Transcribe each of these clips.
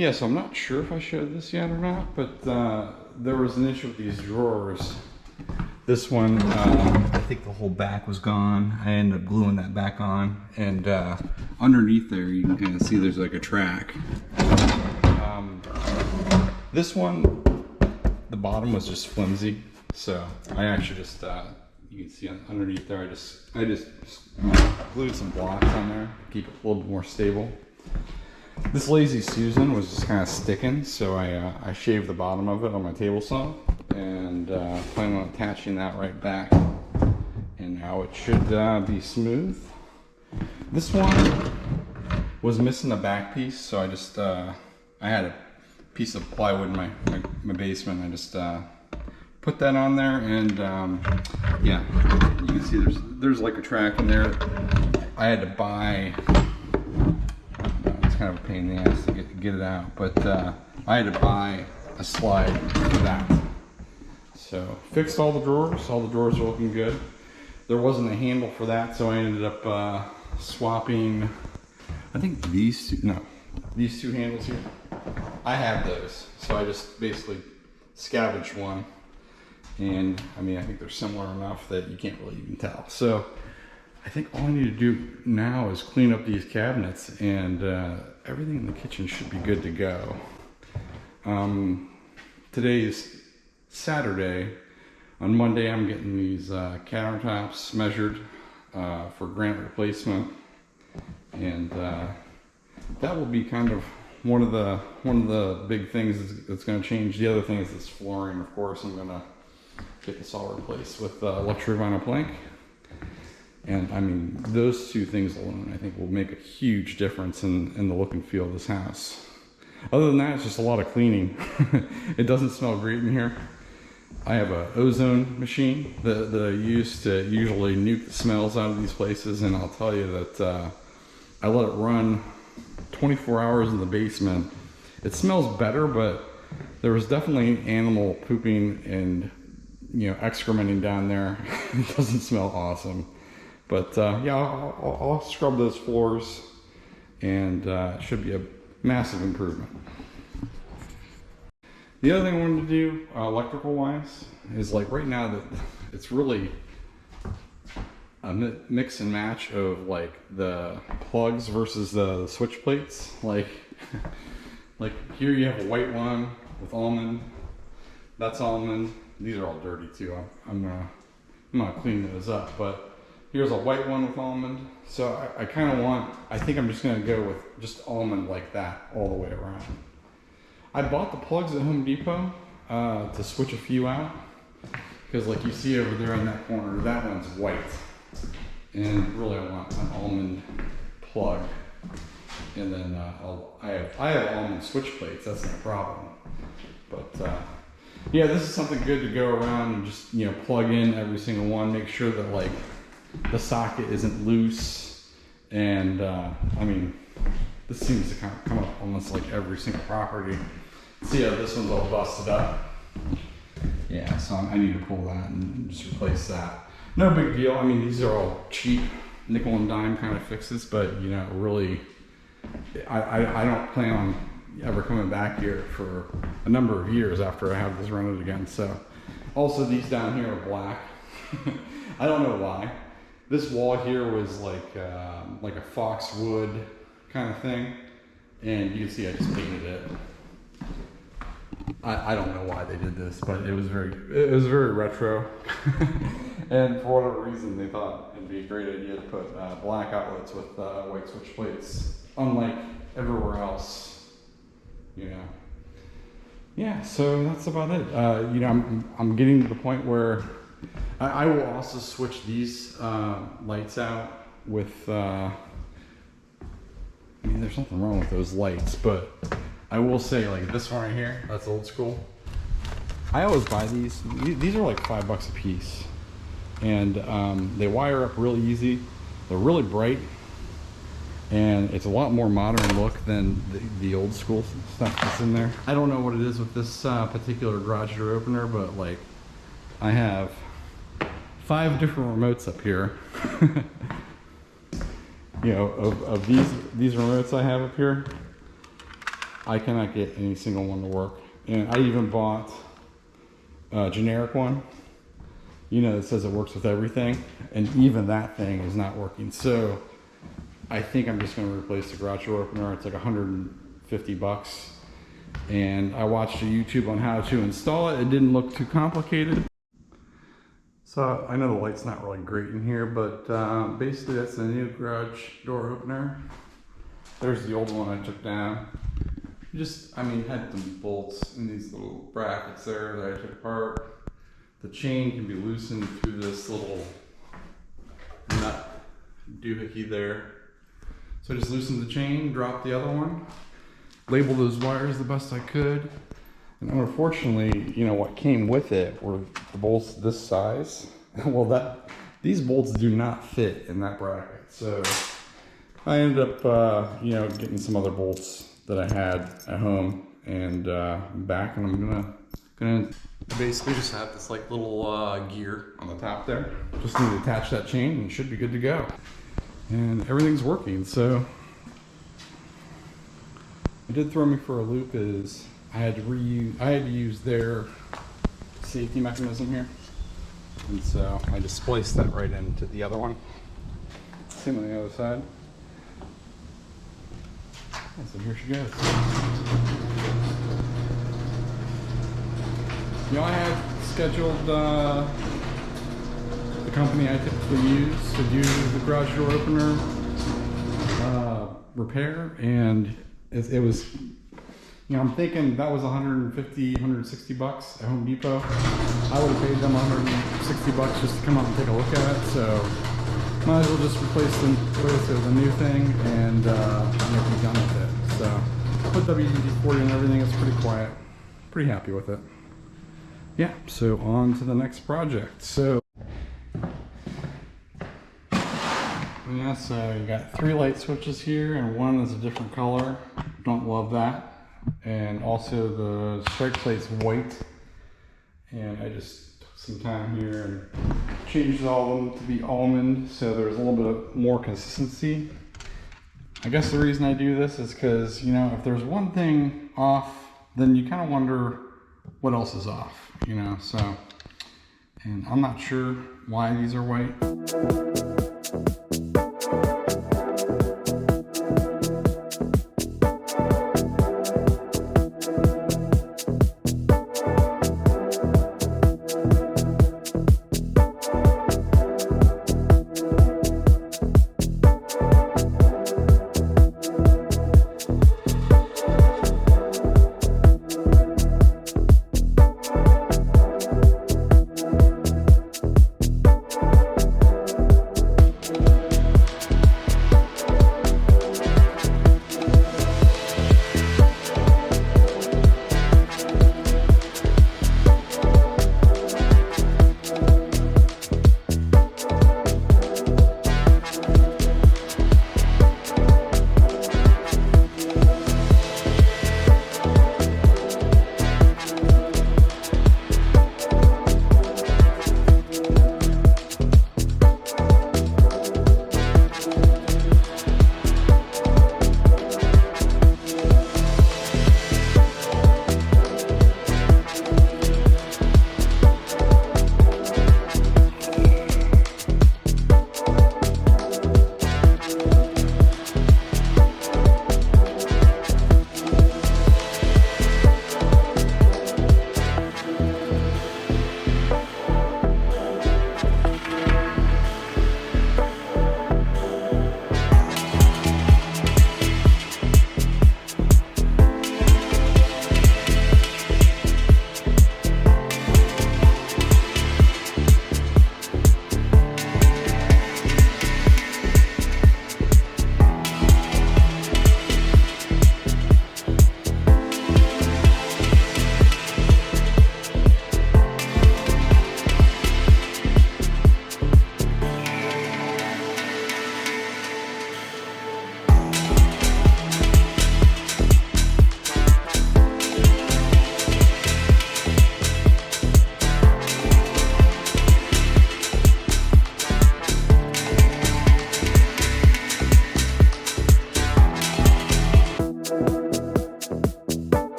Yeah, so I'm not sure if I showed this yet or not, but there was an issue with these drawers. This one, I think the whole back was gone. I ended up gluing that back on, and underneath there you can kind of see there's like a track. This one, the bottom was just flimsy, so I actually just, you can see underneath there, I just glued some blocks on there to keep it a little bit more stable. This Lazy Susan was just kind of sticking, so I shaved the bottom of it on my table saw and plan on attaching that right back. And now it should be smooth. This one was missing the back piece, so I just I had a piece of plywood in my basement. I just put that on there, and yeah, you can see there's like a track in there. I had to buy. It's kind of a pain in the ass to get it out, but I had to buy a slide for that. So fixed all the drawers. All the drawers are looking good. There wasn't a handle for that, so I ended up swapping. I think these two handles here. I have those, so I just basically scavenged one, and I mean I think they're similar enough that you can't really even tell. So I think all I need to do now is clean up these cabinets, and everything in the kitchen should be good to go. Today is Saturday. On Monday I'm getting these countertops measured for granite replacement, and that will be kind of one of the big things that's going to change. The other thing is this flooring, of course. I'm going to get this all replaced with luxury vinyl plank. And I mean, those two things alone, I think, will make a huge difference in the look and feel of this house. Other than that, it's just a lot of cleaning. It doesn't smell great in here. I have an ozone machine that I use to usually nuke the smells out of these places, and I'll tell you that I let it run 24 hours in the basement. It smells better, but there was definitely animal pooping and, you know, excrementing down there. It doesn't smell awesome. But yeah, I'll scrub those floors, and it should be a massive improvement. The other thing I wanted to do, electrical wise, is like right now that it's really a mix and match of like the plugs versus the switch plates. Like here you have a white one with almond. That's almond. These are all dirty too. I'm gonna clean those up, but here's a white one with almond. So I kind of I think I'm just gonna go with just almond like that all the way around. I bought the plugs at Home Depot to switch a few out, because like you see over there in that corner, that one's white. And really I want an almond plug. And then I have almond switch plates, that's no problem. But yeah, this is something good to go around and just, you know, plug in every single one, make sure that like the socket isn't loose. And I mean, this seems to kind of come up almost like every single property. See how this one's all busted up? Yeah, so I need to pull that and just replace that. No big deal. I mean, these are all cheap nickel and dime kind of fixes, but you know, really, I don't plan on ever coming back here for a number of years after I have this rented again. So, also these down here are black. I don't know why. This wall here was like a fox wood kind of thing, and you can see I just painted it. I don't know why they did this, but it was very retro. And for whatever reason, they thought it'd be a great idea to put black outlets with white switch plates, unlike everywhere else, you know. Yeah, so that's about it. You know, I'm getting to the point where I will also switch these lights out with. I mean, there's nothing wrong with those lights, but I will say, like this one right here, that's old school. I always buy these. These are like $5 a piece. And they wire up really easy. They're really bright. And it's a lot more modern look than the old school stuff that's in there. I don't know what it is with this particular garage door opener, but like I have 5 different remotes up here. You know, of these remotes I have up here, I cannot get any single one to work. And I even bought a generic one, you know, that says it works with everything, and even that thing is not working. So I think I'm just going to replace the garage door opener. It's like 150 bucks. And I watched a YouTube on how to install it. It didn't look too complicated. So I know the light's not really great in here, but basically that's the new garage door opener. There's the old one I took down. I mean, had some bolts in these little brackets there that I took apart. The chain can be loosened through this little nut doohickey there. So I just loosened the chain, dropped the other one, labeled those wires the best I could. And unfortunately, you know, what came with it were the bolts this size. Well, these bolts do not fit in that bracket. So I ended up, you know, getting some other bolts that I had at home and back, and I'm gonna basically just have this like little gear on the top there. Just need to attach that chain and it should be good to go. And everything's working. So what did throw me for a loop is I had to use their safety mechanism here, and so I just spliced that right into the other one. Same on the other side. And so here she goes. You know, I had scheduled the company I typically use to do the garage door opener repair, and it was, you know, I'm thinking that was 150, 160 bucks at Home Depot. I would have paid them 160 bucks just to come out and take a look at it, so might as well just replace it with a new thing and be done with it. So put WD-40 and everything. It's pretty quiet. Pretty happy with it. Yeah, so on to the next project. So yeah, so you got 3 light switches here, and one is a different color. Don't love that. And also the strike plate's white. And I just took some time here and changed all of them to be almond, so there's a little bit of more consistency. I guess the reason I do this is because, you know, if there's one thing off, then you kind of wonder what else is off, you know, so. And I'm not sure why these are white.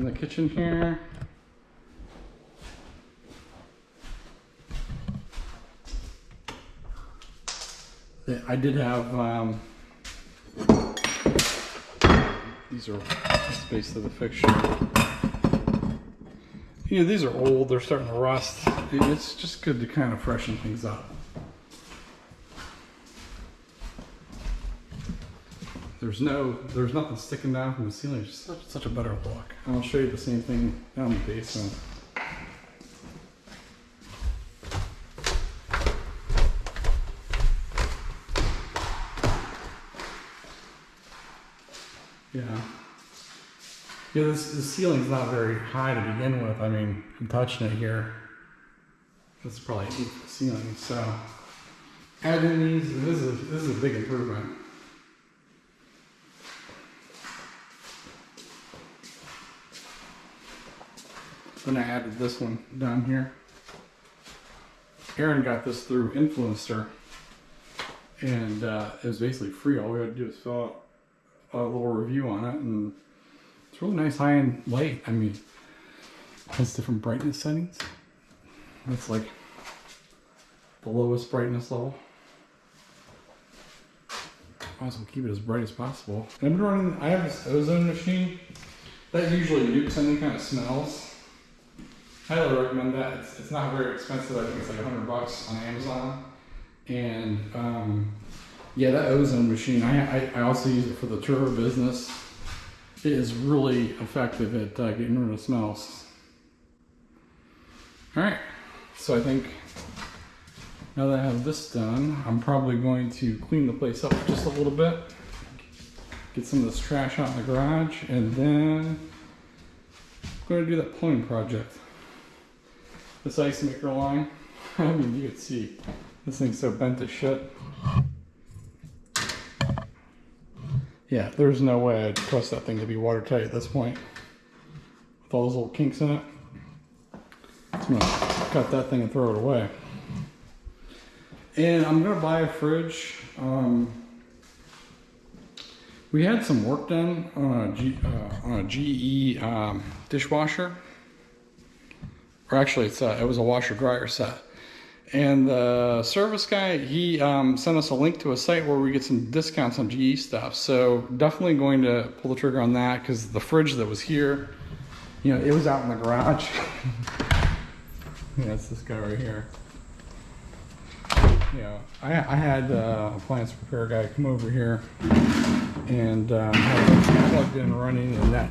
in the kitchen here. I did have, these are the base of the fixture. You know, these are old, they're starting to rust. It's just good to kind of freshen things up. There's nothing sticking down from the ceiling. It's just such a better look. And I'll show you the same thing down in the basement. Yeah, the ceiling's not very high to begin with. I mean, I'm touching it here. This is probably 8 foot ceiling, so adding these, this is a big improvement. Then I added this one down here. Aaron got this through Influencer, and it was basically free. All we had to do is fill out a little review on it, and it's really nice high-end light. I mean, it has different brightness settings. That's like the lowest brightness level. Might as well keep it as bright as possible. And I've been running, I have this ozone machine that usually nukes any kind of smells. Highly recommend that. It's not very expensive. I think it's like $100 on Amazon. And yeah, that ozone machine, I also use it for the turbo business. It is really effective at getting rid of smells. All right, so I think now that I have this done, I'm probably going to clean the place up just a little bit, get some of this trash out in the garage, and then I'm going to do that plumbing project. This ice maker line, I mean, you can see this thing's so bent as shit. Yeah, there's no way I'd trust that thing to be watertight at this point. With all those little kinks in it. I'm gonna cut that thing and throw it away. And I'm gonna buy a fridge. We had some work done on a GE dishwasher. Or actually, it was a washer dryer set. And the service guy, he sent us a link to a site where we get some discounts on GE stuff. So definitely going to pull the trigger on that, because the fridge that was here, you know, it was out in the garage. Yeah, it's this guy right here. You know, I had a appliance repair guy come over here and had it plugged in and running, and that,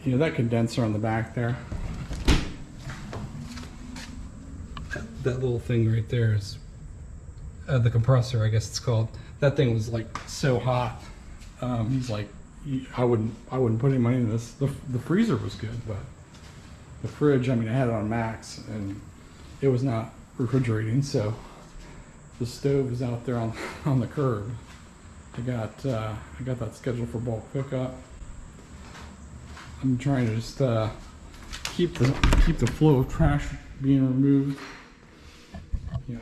you know, that condenser on the back there. That little thing right there is the compressor, I guess it's called. That thing was like so hot. He's like, I wouldn't put any money into this. The freezer was good, but the fridge, I mean, I had it on max and it was not refrigerating. So the stove is out there on the curb. I got that scheduled for bulk pickup. I'm trying to just keep the flow of trash being removed. You know,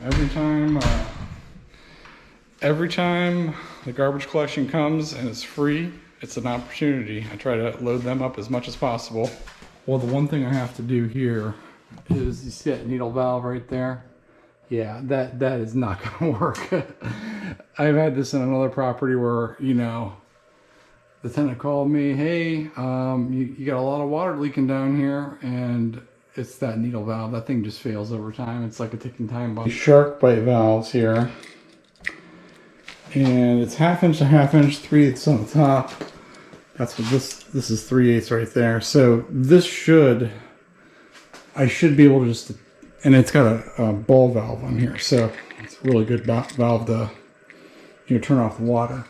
every time the garbage collection comes and it's free, it's an opportunity. I try to load them up as much as possible. Well, the one thing I have to do here is, you see that needle valve right there? Yeah, that is not gonna work. I've had this in another property where, you know, the tenant called me, hey, you got a lot of water leaking down here, and it's that needle valve. That thing just fails over time. It's like a ticking time bomb. Shark bite valves here. And it's 1/2 inch to 1/2 inch, 3/8 on the top. That's what this is 3/8 right there. So this I should be able to just, and it's got a ball valve on here. So it's a really good valve to, you know, turn off the water.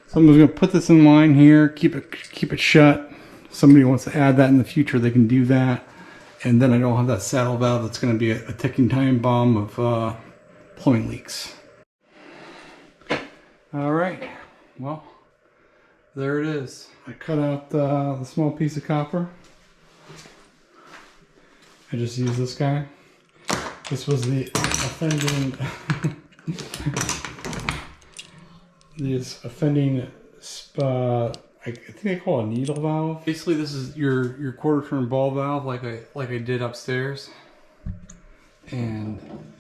So I'm just gonna put this in line here, keep it shut. If somebody wants to add that in the future, they can do that. And then I don't have that saddle valve that's going to be a ticking time bomb of plumbing leaks. All right, well, there it is. I cut out the small piece of copper. I just used this guy. This was the offending, these offending I think they call it a needle valve. Basically, this is your quarter turn ball valve, like I did upstairs. And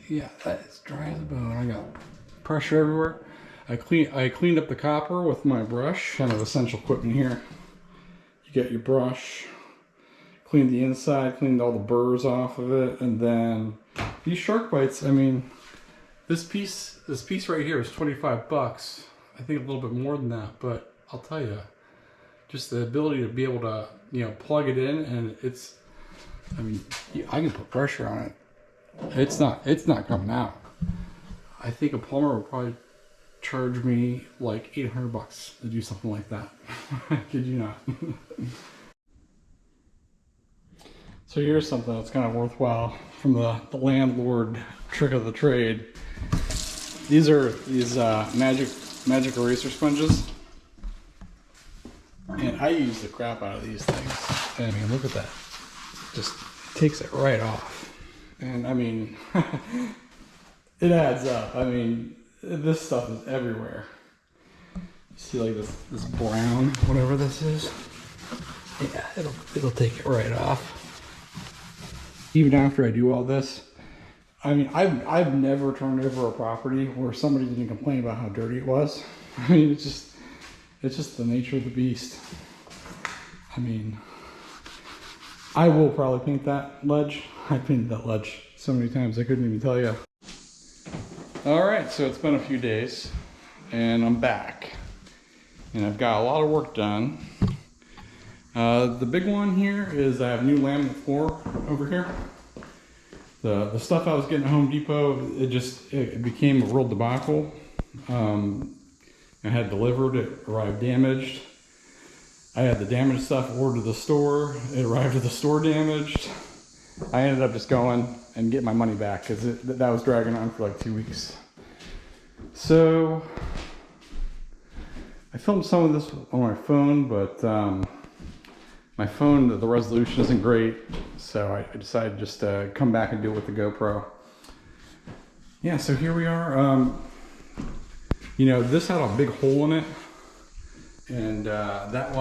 yeah, that is dry as a bone. I got pressure everywhere. I cleaned up the copper with my brush. Kind of essential equipment here. You get your brush, clean the inside, cleaned all the burrs off of it, and then these shark bites. I mean, this piece right here is 25 bucks. I think a little bit more than that, but I'll tell you, just the ability to be able to, you know, plug it in, and it's, I mean, I can put pressure on it. It's not coming out. I think a plumber would probably charge me like 800 bucks to do something like that. Kid you not. So here's something that's kind of worthwhile from the landlord trick of the trade. These are magic eraser sponges, and I use the crap out of these things. I mean, look at that, just takes it right off. And I mean, it adds up. I mean, this stuff is everywhere. You see, like this brown, whatever this is. Yeah, it'll take it right off. Even after I do all this, I mean, I've never turned over a property where somebody didn't complain about how dirty it was. I mean, it's just the nature of the beast. I mean, I will probably paint that ledge. I painted that ledge so many times I couldn't even tell you. All right, so it's been a few days, and I'm back, and I've got a lot of work done. The big one here is I have new laminate floor over here. The stuff I was getting at Home Depot, it became a real debacle. I had delivered, it arrived damaged. I had the damaged stuff ordered to the store, it arrived at the store damaged. I ended up just going and getting my money back because that was dragging on for like 2 weeks. So I filmed some of this on my phone, but my phone, the resolution isn't great, so I decided just to come back and do it with the GoPro. Yeah, so here we are. You know, this had a big hole in it, and that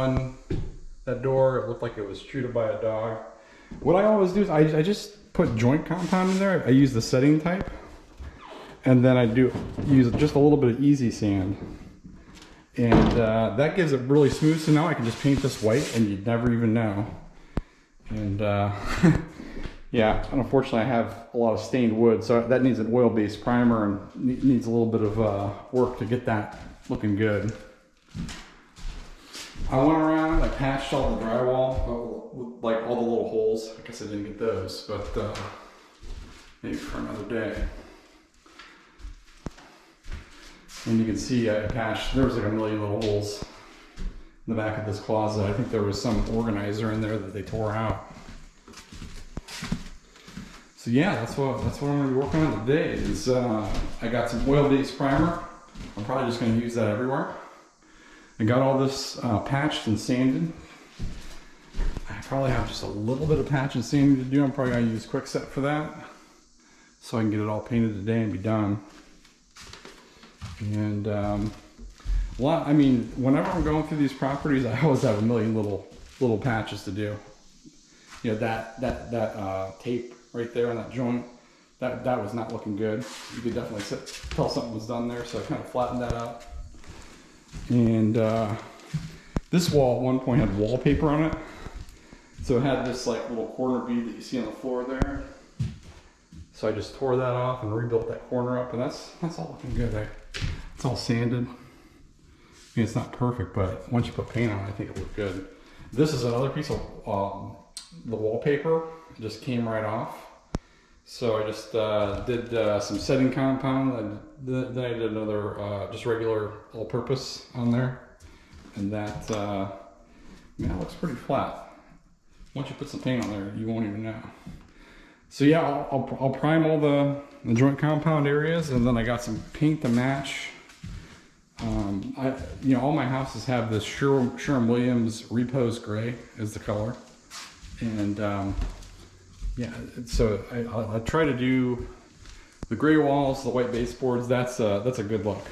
door, it looked like it was chewed by a dog. What I always do is I just put joint compound in there. I use the setting type, and then I use just a little bit of easy sand. And that gives it really smooth, so now I can just paint this white and you'd never even know. And yeah, unfortunately I have a lot of stained wood, so that needs an oil-based primer and needs a little bit of work to get that looking good. I went around, I patched all the drywall, with like all the little holes. I guess I didn't get those, but maybe for another day. And you can see I patched, there was like a million little holes in the back of this closet. I think there was some organizer in there that they tore out. So yeah, that's what I'm gonna be working on today is I got some oil-based primer. I'm probably just gonna use that everywhere. I got all this patched and sanded. I probably have just a little bit of patch and sanding to do. I'm probably gonna use Quick Set for that, so I can get it all painted today and be done. And I mean, whenever I'm going through these properties, I always have a million little patches to do. You know, that tape right there on that joint, that was not looking good. You could definitely tell something was done there, so I kind of flattened that out. And this wall at one point had wallpaper on it, so it had this like little corner bead that you see on the floor there. So I just tore that off and rebuilt that corner up, and that's all looking good. It's all sanded. I mean, it's not perfect, but once you put paint on it, I think it looked good. This is another piece of the wallpaper. It just came right off. So I just did some setting compound. Then I did another just regular all-purpose on there, and that looks pretty flat. Once you put some paint on there, you won't even know. So yeah, I'll prime all the joint compound areas, and then I got some paint to match. All my houses have this Sherwin-Williams Repose Gray is the color, and yeah, so I try to do the gray walls, the white baseboards. That's a good look.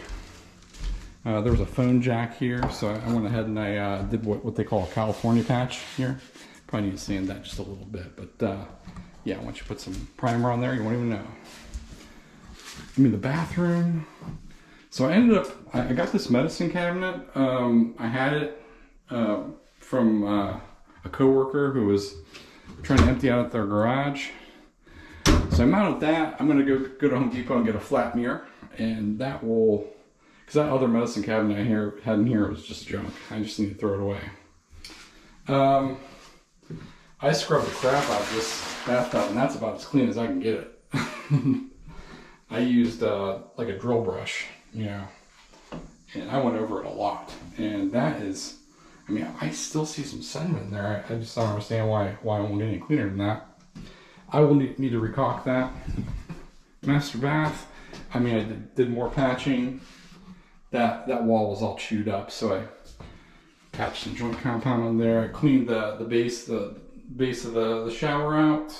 There was a phone jack here, so I went ahead and I did what they call a California patch here. Probably need to sand that just a little bit, but yeah, once you put some primer on there, you won't even know. I mean, the bathroom. So I ended up, I got this medicine cabinet. I had it from a coworker who was trying to empty out their garage. So I mounted that. I'm gonna go to Home Depot and get a flat mirror, and that will, because that other medicine cabinet I had in here was just junk. I just need to throw it away. I scrubbed the crap out of this bathtub, and that's about as clean as I can get it. I used like a drill brush, you know, and I went over it a lot. And that is, I mean, I still see some sediment in there. I just don't understand why it won't get any cleaner than that. I will need to recaulk that. Master bath, I mean, I did more patching. That wall was all chewed up, so I patched some joint compound on there. I cleaned the base of the shower out.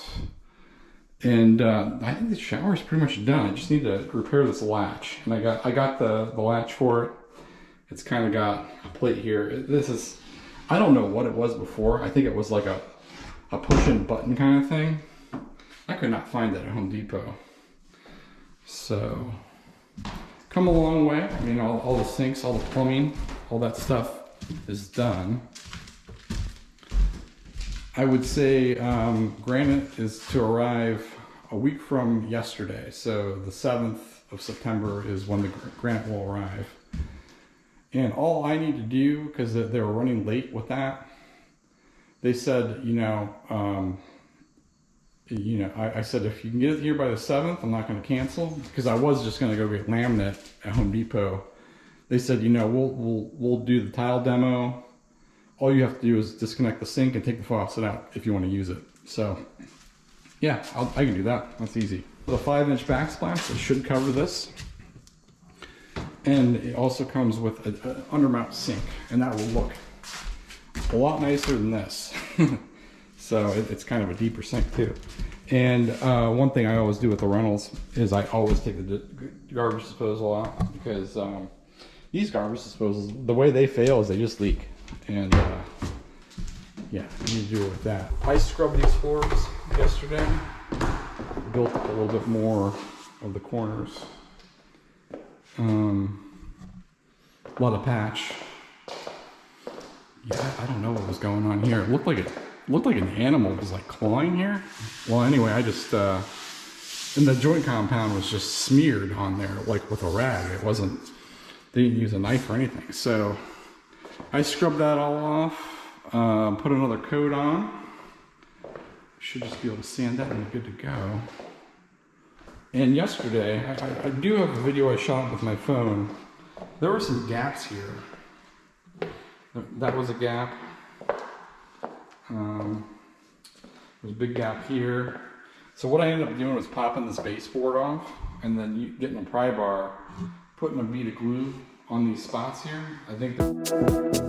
And I think the shower is pretty much done. I just need to repair this latch. And I got the latch for it. It's kind of got a plate here. This is, I don't know what it was before. I think it was like a push-in button kind of thing. I could not find that at Home Depot. So, come a long way. I mean, all the sinks, all the plumbing, all that stuff is done. I would say granite is to arrive a week from yesterday. So the 7th of September is when the granite will arrive. And all I need to do, because they were running late with that, they said, I said, if you can get it here by the 7th, I'm not going to cancel, because I was just going to go get laminate at Home Depot. They said, we'll do the tile demo. All you have to do is disconnect the sink and take the faucet out if you want to use it. So, yeah, I can do that. That's easy. The 5-inch backsplash, it should cover this. And it also comes with an undermount sink, and that will look a lot nicer than this. So it's kind of a deeper sink too. And one thing I always do with the rentals is I always take the garbage disposal out, because these garbage disposals, the way they fail is they just leak. And yeah, you need to do it with that. I scrubbed these floors yesterday, built up a little bit more of the corners. A lot of patch. Yeah, I don't know what was going on here. It looked like an animal was like clawing here. Well, anyway, I just and the joint compound was just smeared on there like with a rag. It wasn't, they didn't use a knife or anything. So I scrubbed that all off, put another coat on. Should just be able to sand that and be good to go. And yesterday, I do have a video I shot with my phone. There were some gaps here. That was a gap. There's a big gap here. So what I ended up doing was popping this baseboard off, and then getting a pry bar, putting a bead of glue on these spots here. I think that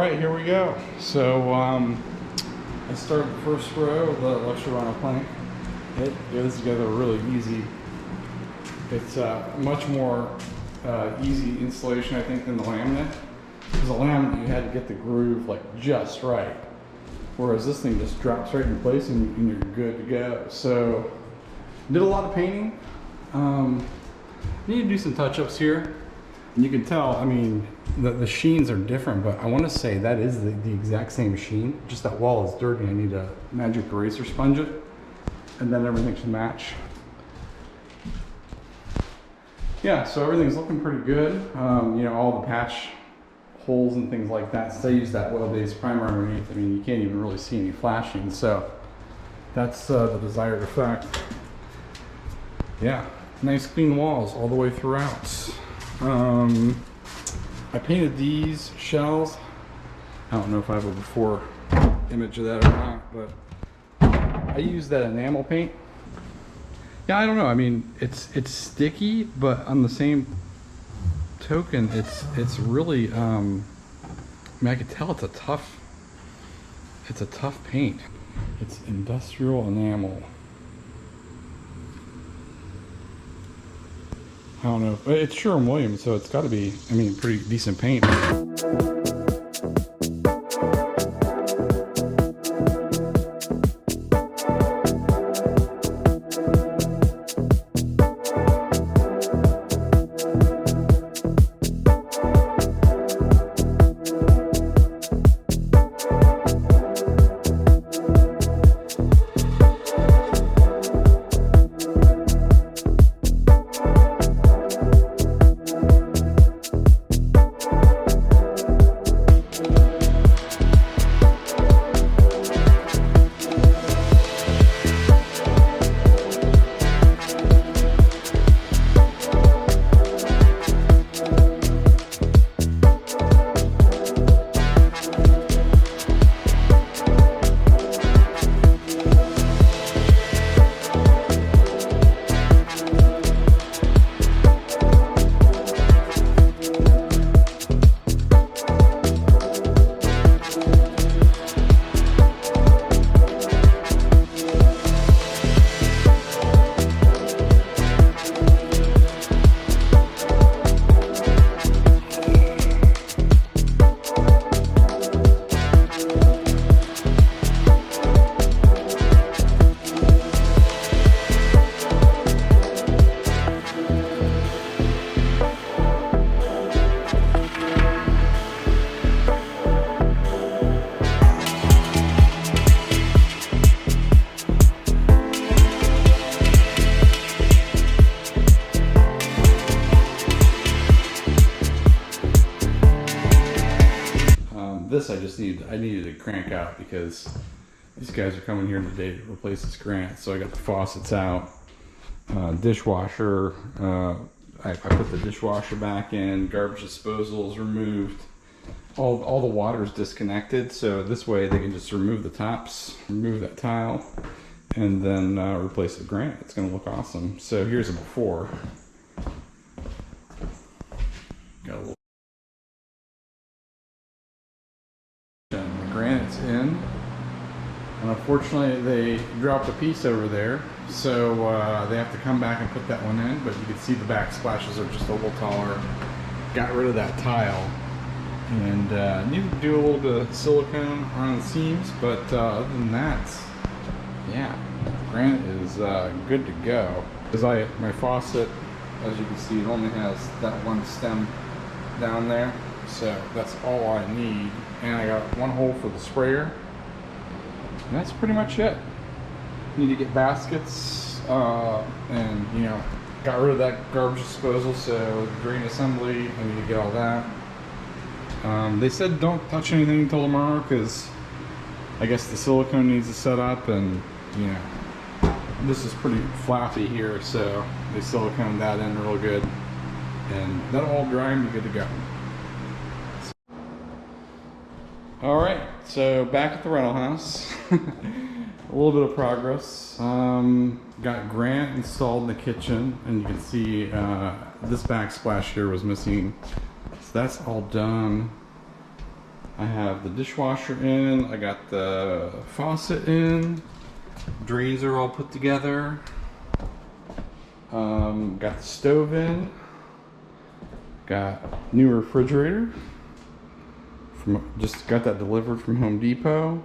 right, here we go. So I started the first row of the luxury vinyl plank. It goes together really easy. It's much more easy installation, I think, than the laminate. Because the laminate, you had to get the groove like just right, whereas this thing just drops right in place and you're good to go. So did a lot of painting. Need to do some touch-ups here. And you can tell, I mean, the sheens are different, but I want to say that is the exact same sheen. Just that wall is dirty. I need a magic eraser sponge it, and then everything should match. Yeah, so everything's looking pretty good. You know, all the patch holes and things like that, since I use that oil-based primer underneath, I mean, you can't even really see any flashing, so that's the desired effect. Yeah, nice clean walls all the way throughout. I painted these shells. I don't know if I have a before image of that or not, but I used that enamel paint. Yeah, I don't know. I mean, it's sticky, but on the same token, it's really. I mean, I could tell it's a tough paint. It's industrial enamel. I don't know. It's Sherwin-Williams, so it's got to be, I mean, pretty decent paint. This I needed to crank out because these guys are coming here today to replace this granite. So I got the faucets out, dishwasher. I put the dishwasher back in, garbage disposal is removed. All the water is disconnected, so this way they can just remove the tops, remove that tile, and then replace the granite. It's going to look awesome. So here's a before. Got a little. Granite's in, and unfortunately they dropped a piece over there, so they have to come back and put that one in, but you can see the backsplashes are just a little taller. Got rid of that tile, and needed to do a little bit of silicone around the seams, but other than that, yeah, granite is good to go. Because my faucet, as you can see, it only has that one stem down there, so that's all I need. And I got one hole for the sprayer, and that's pretty much it. Need to get baskets, and you know, got rid of that garbage disposal, so drain assembly, I need to get all that. They said don't touch anything until tomorrow because I guess the silicone needs to set up, and you know, this is pretty flappy here, so they siliconed that in real good, and that'll all dry and be good to go. All right, so back at the rental house. A little bit of progress. Got granite installed in the kitchen, and you can see this backsplash here was missing. So that's all done. I have the dishwasher in, I got the faucet in, drains are all put together, got the stove in, got new refrigerator, just got that delivered from Home Depot.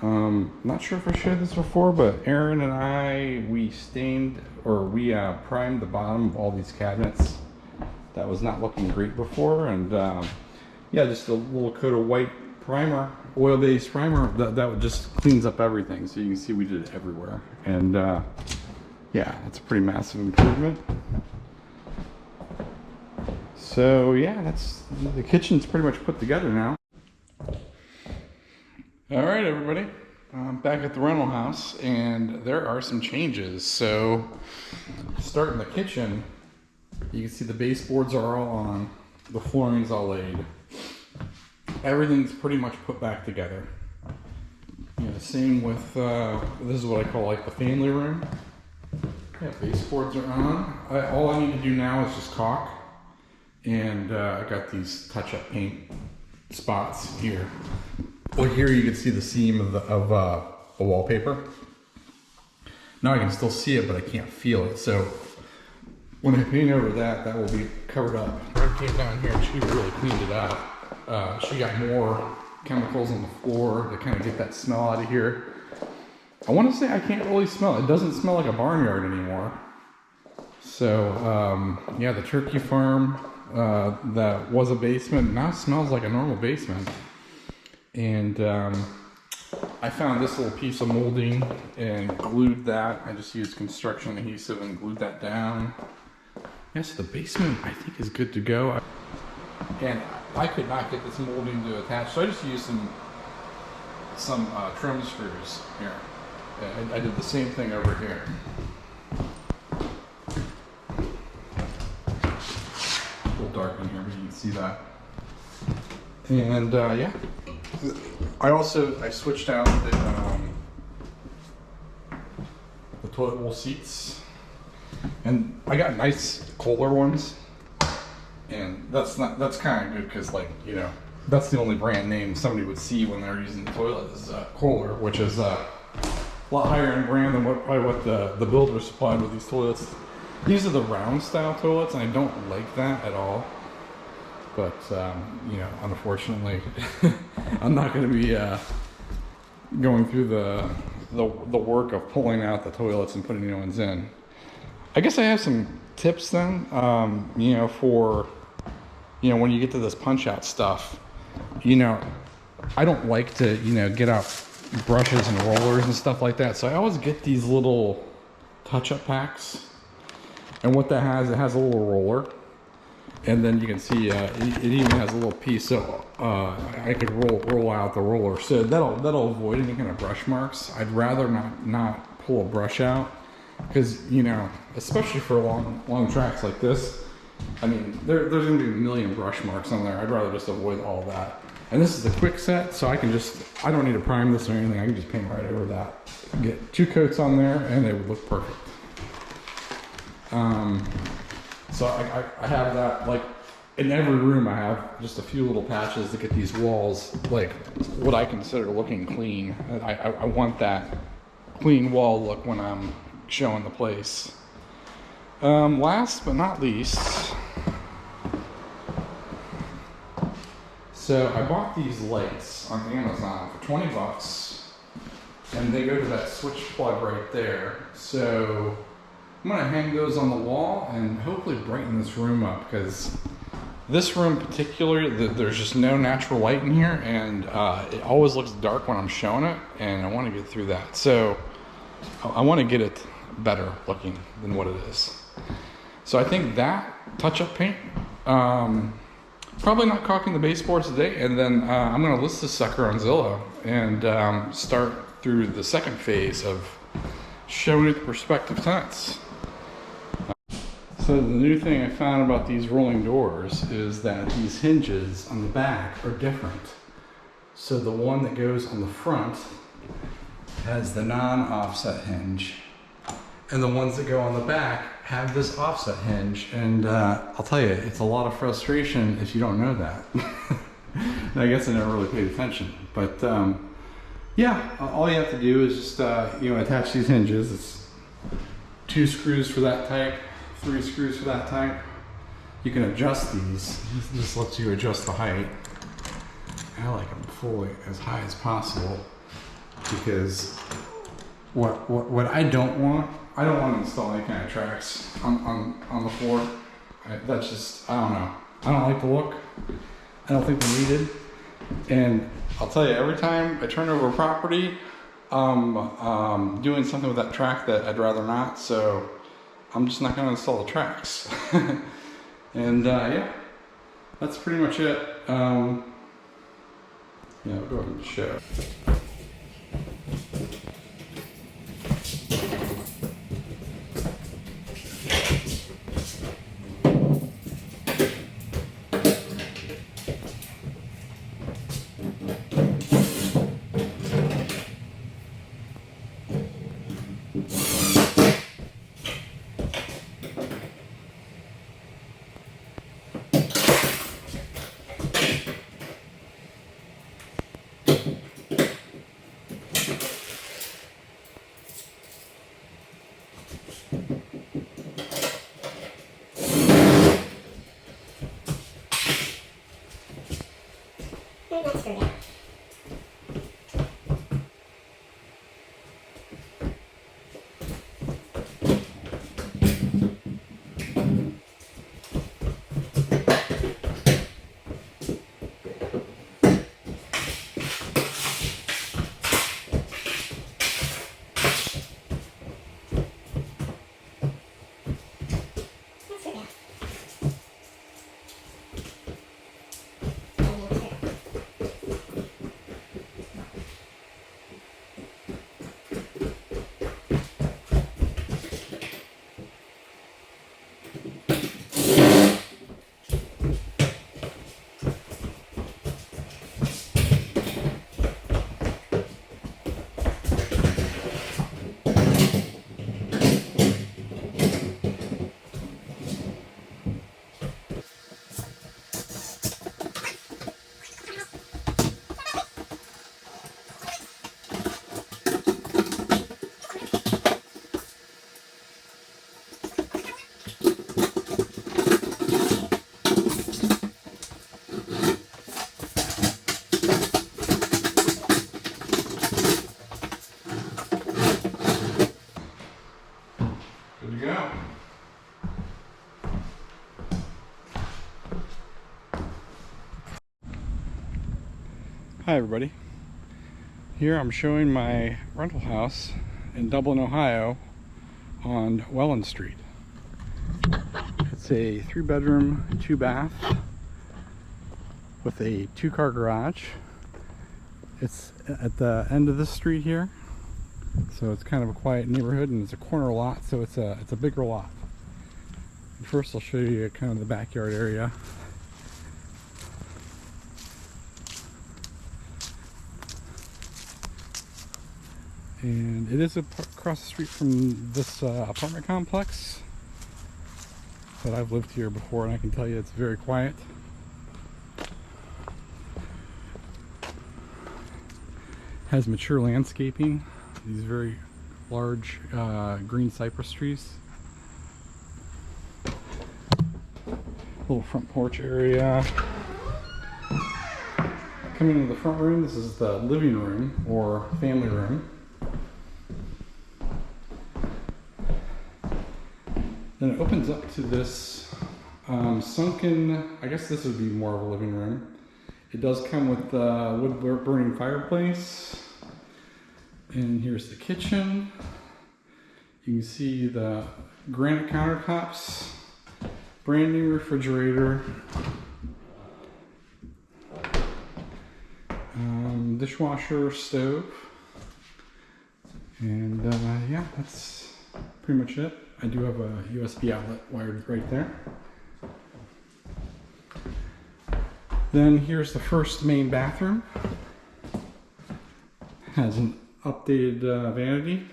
Not sure if I shared this before, but Aaron and I, we primed the bottom of all these cabinets. That was not looking great before, and yeah, just a little coat of white primer, oil-based primer, that just cleans up everything. So you can see we did it everywhere, and yeah, it's a pretty massive improvement. So yeah, the kitchen's pretty much put together now. All right, everybody, I'm back at the rental house, and there are some changes. So starting the kitchen, you can see the baseboards are all on, the flooring's all laid. Everything's pretty much put back together. You know, same with, this is what I call like the family room. Yeah, baseboards are on. All I need to do now is just caulk. And I got these touch-up paint spots here. Well, here you can see the seam of the wallpaper. Now I can still see it, but I can't feel it. So when I paint over that, that will be covered up. I came down here and she really cleaned it up. She got more chemicals on the floor to kind of get that smell out of here. I want to say I can't really smell it. It doesn't smell like a barnyard anymore. So yeah, the turkey farm that was a basement now smells like a normal basement. And I found this little piece of molding and glued that. I just used construction adhesive and glued that down. Yes, the basement I think is good to go. And I could not get this molding to attach, so I just used some trim screws here. I did the same thing over here. A little dark in here, but you can see that. And yeah, I switched out the toilet bowl seats, and I got nice Kohler ones. And that's kind of good because, like, you know, that's the only brand name somebody would see when they're using the toilet is Kohler, which is a lot higher in brand than what the builder supplied with these toilets. These are the round style toilets, and I don't like that at all. But you know, unfortunately, I'm not going to be going through the work of pulling out the toilets and putting new ones in. I guess I have some tips then, you know, for, you know, when you get to this punch out stuff, you know, I don't like to, you know, get out brushes and rollers and stuff like that. So I always get these little touch-up packs. And what that has, it has a little roller. And then you can see it even has a little piece, so I could roll out the roller. So that'll avoid any kind of brush marks. I'd rather not pull a brush out. Because, you know, especially for long tracks like this, I mean, there's going to be a million brush marks on there. I'd rather just avoid all that. And this is a quick set, so I don't need to prime this or anything. I can just paint right over that. Get 2 coats on there, and they would look perfect. So I have that, like, in every room I have just a few little patches to get these walls, like, what I consider looking clean. I want that clean wall look when I'm showing the place. Last but not least, so I bought these lights on Amazon for 20 bucks, and they go to that switch plug right there. So I'm gonna hang those on the wall and hopefully brighten this room up, because this room particularly, there's just no natural light in here, and it always looks dark when I'm showing it, and I want to get through that. So I want to get it better looking than what it is. So I think that touch-up paint, probably not caulking the baseboards today, and then I'm going to list this sucker on Zillow and start through the second phase of showing it to prospective tenants. So the new thing I found about these rolling doors is that these hinges on the back are different. So the one that goes on the front has the non-offset hinge, and the ones that go on the back have this offset hinge. And I'll tell you, it's a lot of frustration if you don't know that. I guess I never really paid attention. But yeah, all you have to do is just attach these hinges. It's 2 screws for that type, 3 screws for that type. You can adjust these. This lets you adjust the height. I like them fully as high as possible because what I don't want to install any kind of tracks on the floor. That's just, I don't know. I don't like the look. I don't think they're needed. And I'll tell you, every time I turn over a property, doing something with that track that I'd rather not, so I'm just not going to install the tracks. And yeah, that's pretty much it. Yeah, I'll go ahead and show. Hi everybody. Here I'm showing my rental house in Dublin, Ohio on Welland Street. It's a 3-bedroom, 2-bath with a 2-car garage. It's at the end of this street here, so it's kind of a quiet neighborhood, and it's a corner lot, so it's a bigger lot. First I'll show you kind of the backyard area. And it is across the street from this apartment complex, but I've lived here before and I can tell you it's very quiet. Has mature landscaping, these very large green cypress trees. Little front porch area. Coming into the front room, this is the living room or family room. Then it opens up to this sunken, I guess this would be more of a living room. It does come with the wood burning fireplace. And here's the kitchen. You can see the granite countertops, brand new refrigerator, dishwasher, stove, and yeah, that's pretty much it. I do have a USB outlet wired right there. Then here's the first main bathroom. Has an updated vanity.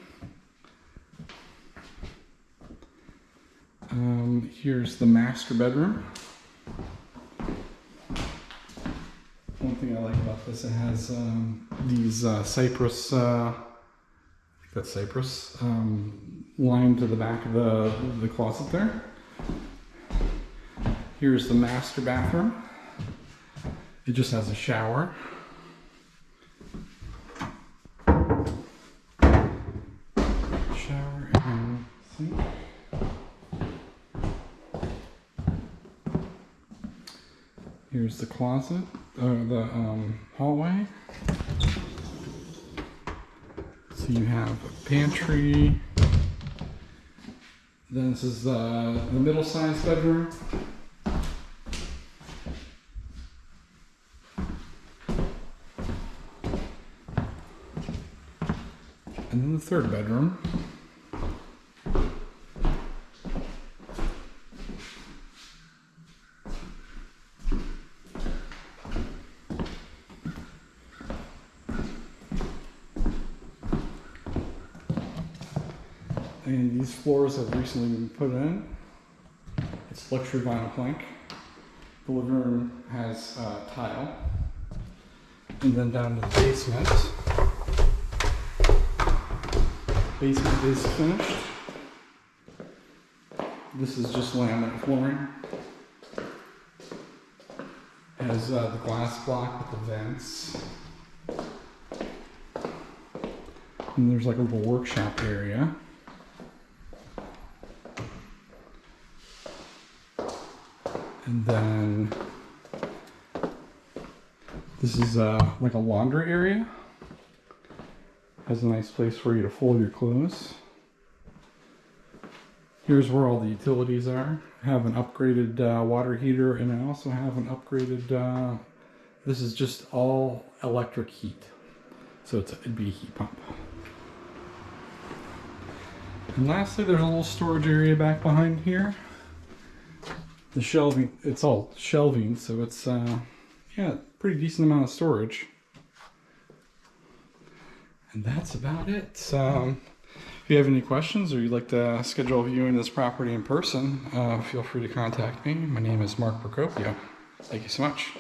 Here's the master bedroom. Once thing I like about this, it has these cypress, I think that's cypress, lined to the back of the closet there. Here's the master bathroom. It just has a shower. Shower and sink. Here's the closet, the hallway. So you have a pantry. Then this is the middle-sized bedroom. And then the third bedroom. And these floors have recently been put in. It's luxury vinyl plank. The living room has tile. And then down to the basement. Basement is finished. This is just laminate flooring. Has the glass block with the vents. And there's like a little workshop area. And then this is like a laundry area. Has a nice place for you to fold your clothes. Here's where all the utilities are. I have an upgraded water heater, and I also have an upgraded, this is just all electric heat. So it'd be a heat pump. And lastly, there's a little storage area back behind here. The shelving, it's all shelving, so it's, yeah, pretty decent amount of storage. And that's about it. If you have any questions or you'd like to schedule a viewing this property in person, feel free to contact me. My name is Mark Procopio. Thank you so much.